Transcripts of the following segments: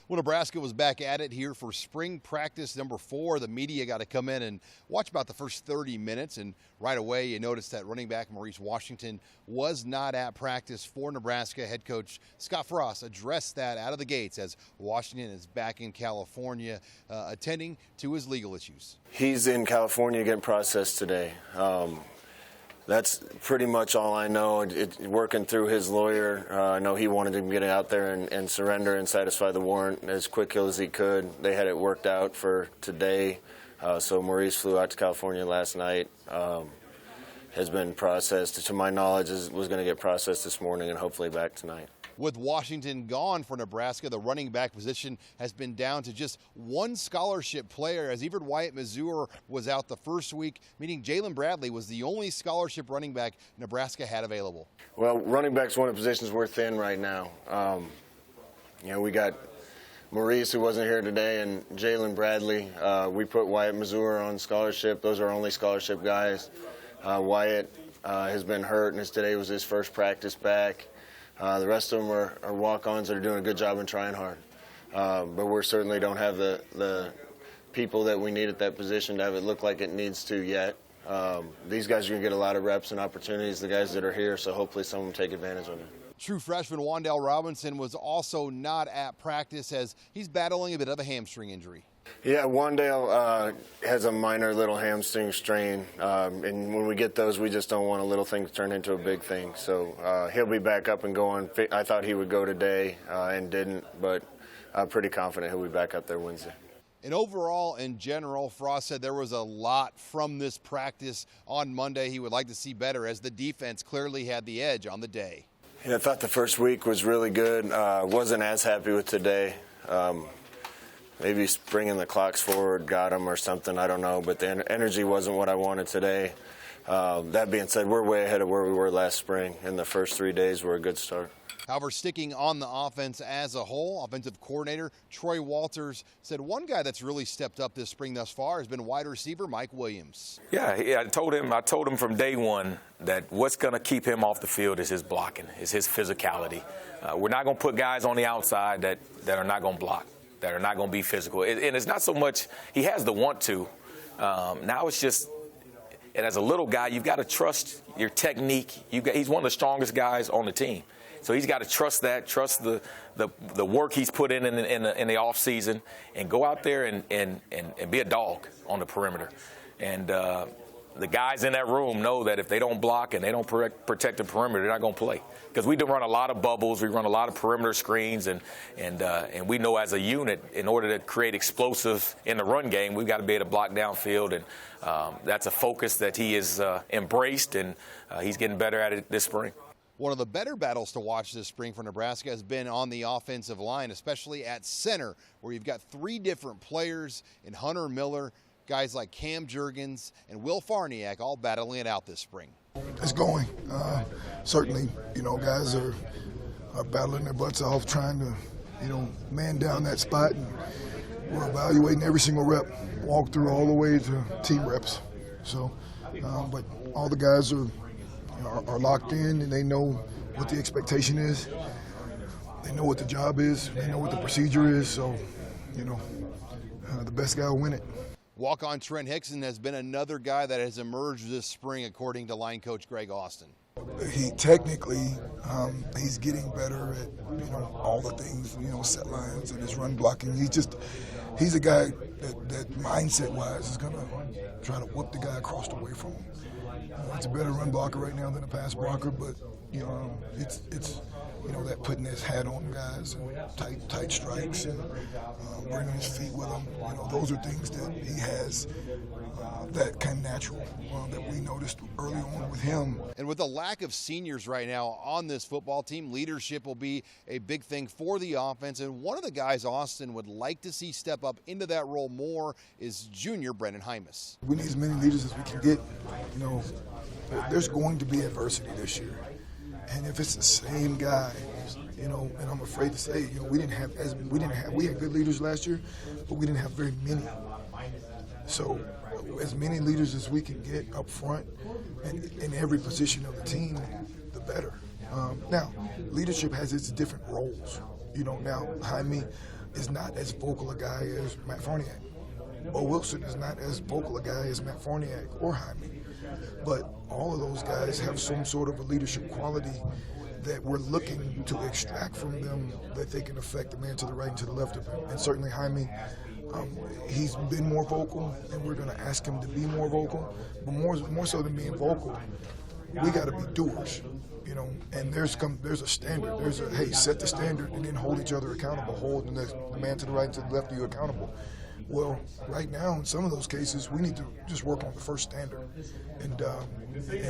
Well, Nebraska was back at it here for spring practice number 4. The media got to come in and watch about the first 30 minutes, and right away you noticed that running back Maurice Washington was not at practice for Nebraska. Head coach Scott Frost addressed that out of the gates as Washington is back in California attending to his legal issues. He's in California getting processed today. That's pretty much all I know. Working through his lawyer, I know he wanted to get out there and surrender and satisfy the warrant as quick as he could. They had it worked out for today. So Maurice flew out to California last night. Has been processed, to my knowledge, was going to get processed this morning and hopefully back tonight. With Washington gone for Nebraska, the running back position has been down to just one scholarship player, as Everett Wyatt-Mazur was out the first week, meaning Jalen Bradley was the only scholarship running back Nebraska had available. Well, running back's one of the positions we're thin right now. We got Maurice, who wasn't here today, and Jalen Bradley. We put Wyatt-Mazur on scholarship. Those are our only scholarship guys. Wyatt has been hurt, and today was his first practice back. The rest of them are walk-ons that are doing a good job and trying hard. But we certainly don't have the people that we need at that position to have it look like it needs to yet. These guys are going to get a lot of reps and opportunities, the guys that are here, so hopefully some of them take advantage of it. True freshman Wandale Robinson was also not at practice as he's battling a bit of a hamstring injury. Yeah, Wandale has a minor little hamstring strain, and when we get those, we just don't want a little thing to turn into a big thing. So he'll be back up and going. I thought he would go today and didn't, but I'm pretty confident he'll be back up there Wednesday. And overall, in general, Frost said there was a lot from this practice on Monday he would like to see better, as the defense clearly had the edge on the day. Yeah, I thought the first week was really good. Wasn't as happy with today. Maybe bringing the clocks forward got them or something, I don't know. But the energy wasn't what I wanted today. That being said, we're way ahead of where we were last spring, and the first 3 days were a good start. However, sticking on the offense as a whole, offensive coordinator Troy Walters said one guy that's really stepped up this spring thus far has been wide receiver Mike Williams. Yeah, I told him from day one that what's going to keep him off the field is his blocking, is his physicality. We're not going to put guys on the outside that are not going to block, that are not going to be physical. And it's not so much he has the want to. Now it's just, and as a little guy, you've got to trust your technique. He's one of the strongest guys on the team. So he's got to trust that, trust the work he's put in the off season, and go out there and be a dog on the perimeter. And the guys in that room know that if they don't block and they don't protect the perimeter, they're not going to play. Because we do run a lot of bubbles, we run a lot of perimeter screens, and we know as a unit, in order to create explosive in the run game, we've got to be able to block downfield, and that's a focus that he has embraced, and he's getting better at it this spring. One of the better battles to watch this spring for Nebraska has been on the offensive line, especially at center, where you've got 3 different players in Hunter Miller, guys like Cam Jurgens and Will Farniak all battling it out this spring. It's going. Certainly, guys are battling their butts off trying to, man down that spot. And we're evaluating every single rep, walk through all the way to team reps. So, but all the guys are locked in, and they know what the expectation is. They know what the job is. They know what the procedure is. So, the best guy will win it. Walk-on Trent Hickson has been another guy that has emerged this spring, according to line coach Greg Austin. He technically, he's getting better at, all the things, set lines and his run blocking. He's a guy that mindset-wise is going to try to whoop the guy across the way from him. It's a better run blocker right now than a pass blocker, but it's that putting his hat on guys and tight strikes and bringing his feet with him. Those are things that he has that kind of natural that we noticed early on with him. And with the lack of seniors right now on this football team, leadership will be a big thing for the offense. And one of the guys Austin would like to see step up into that role more is junior Brendan Hymas. We need as many leaders as we can get. There's going to be adversity this year. And if it's the same guy, and I'm afraid to say, we had good leaders last year, but we didn't have very many. So as many leaders as we can get up front and in every position of the team, the better. Now, leadership has its different roles. Now, Jaime is not as vocal a guy as Matt Farniak. Bo Wilson is not as vocal a guy as Matt Farniak or Jaime. But all of those guys have some sort of a leadership quality that we're looking to extract from them that they can affect the man to the right and to the left of him. And certainly Jaime, he's been more vocal, and we're going to ask him to be more vocal. But more so than being vocal, we got to be doers, you know. And there's a standard. There's a, hey, set the standard and then hold each other accountable. Hold the man to the right and to the left of you accountable. Well, right now, in some of those cases, we need to just work on the first standard. And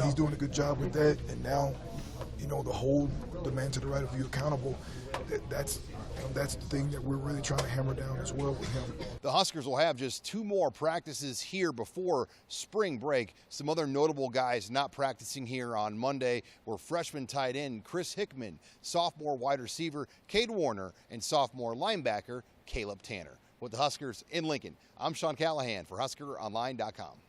he's doing a good job with that. And now, you know, the hold the man to the right of you accountable, that's the thing that we're really trying to hammer down as well with him. The Huskers will have just 2 more practices here before spring break. Some other notable guys not practicing here on Monday were freshman tight end Chris Hickman, sophomore wide receiver Cade Warner, and sophomore linebacker Caleb Tanner. With the Huskers in Lincoln, I'm Sean Callahan for HuskerOnline.com.